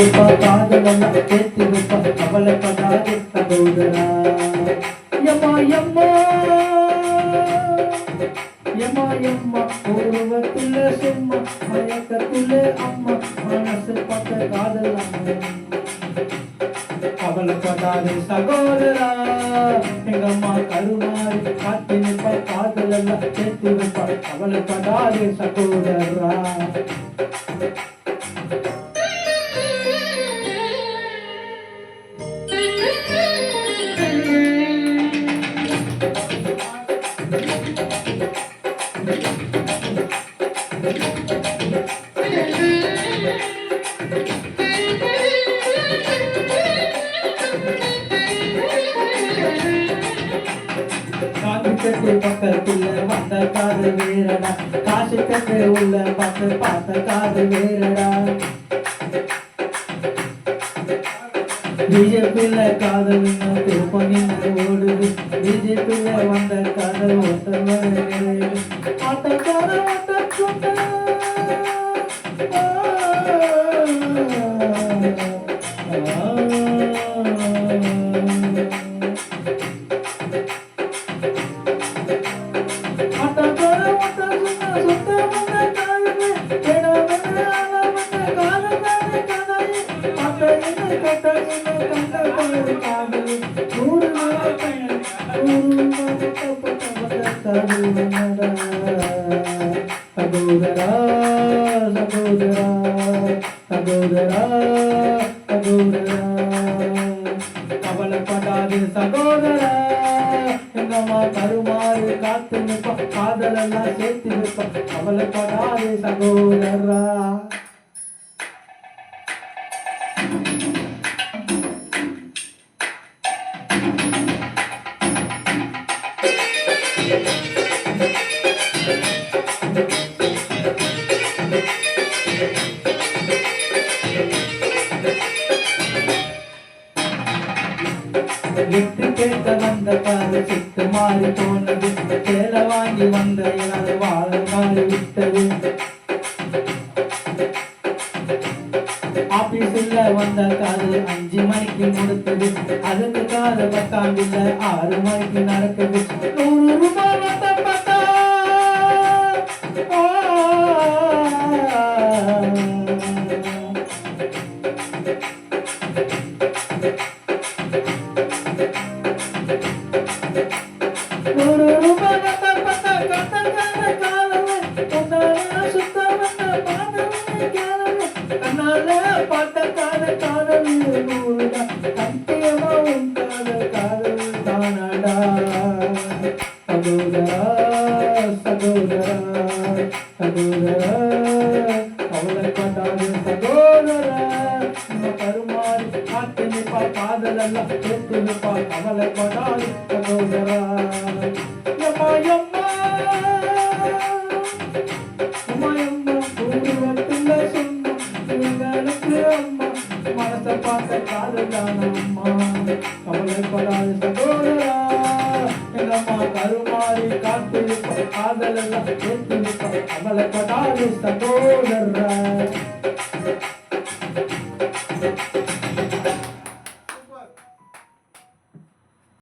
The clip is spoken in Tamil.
வைப்பா காதலெல்லாம் சேர்த்து வைப்பா கவலைப்படாதே சகோதரா. எம்மா எம்மா எம்மா எம்மா உருவத்துல சும்மா மயக்கத்துல அம்மா மனசு பார்த்த காதல் அம்மா. கவலைப்படாதே சகோதரா, எங்க அம்மா கருமாறி காத்து நிற்பா காதலெல்லாம் சேர்த்து வைப்பா கவலைப்படாதே சகோதரா. காசு பக்கத்துல வந்த காது வேறடா, காசு கட்டு உள்ள பார்த்த காது வேறடா. பிஜேபியில காதல் திருப்பணி ஓடுது, பிஜேபியில வந்த காதல் ஒட்ட சகோதரா சகோதரா சகோதரா சகோதரா. கவலைப்படாதே சகோதரா, எங்க அம்மா கருமாறு காத்து நிற்பா காதலெல்லாம் சேர்த்து நிற்பா கவலைப்படாதே சகோதரா. விட்டு கேட்க வந்த காது சிட்டு மாறி போனது, சேலை வாங்கி வந்த எனது வாழ மாறி விட்டது. ஆபீஸில் வந்த காது 5 மணிக்கு முடித்தது, அதுக்கு காது 10 6 மணிக்கு நடக்குது. 100 ரூபாய் பார்த்தா சகோதரா சகோதரா கவலைப்படாதே சகோதரா, கருமாறி காத்து நிற்பா காதலெல்லாம் சேர்த்து நிற்பா கவலைப்படாதே சகோதரா. எம்மா எம்மா எம்மா எம்மா உருவத்துல சும்மா எங்களுக்கு அம்மா மனசை பார்த்த காதலான அம்மா. கவலைப்படாதே சகோதரா, எங்க அம்மா கருமாறி காத்து நிற்பா காதலெல்லாம் சேர்த்து நிற்பா கவலைப்படாதே சகோதரா.